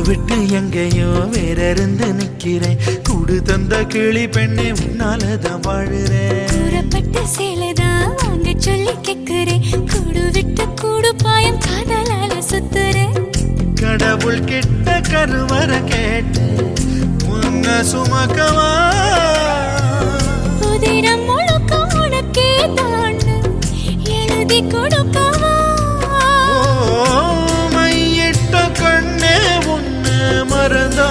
விட்டு எங்கேயோ வேற இருந்து நிக்கிறேன். கூடு தந்த கிளி பெண்ணே உன்னாலதான் வாழுறேன். கூறப்பட்ட சேலைதான் வாங்க சொல்லி கேக்குறேன். கூடு விட்டு கூடு பாயம் காதலால சுத்துறேன். கடவுள் கிட்ட கருவற கேட்டு முன்ன சுமக்கவா உதிரம் முழுக்க உனக்கே தான் எழுதி கொடுக்கவா. மையிட்ட கண்ணே உன்னை மறந்தா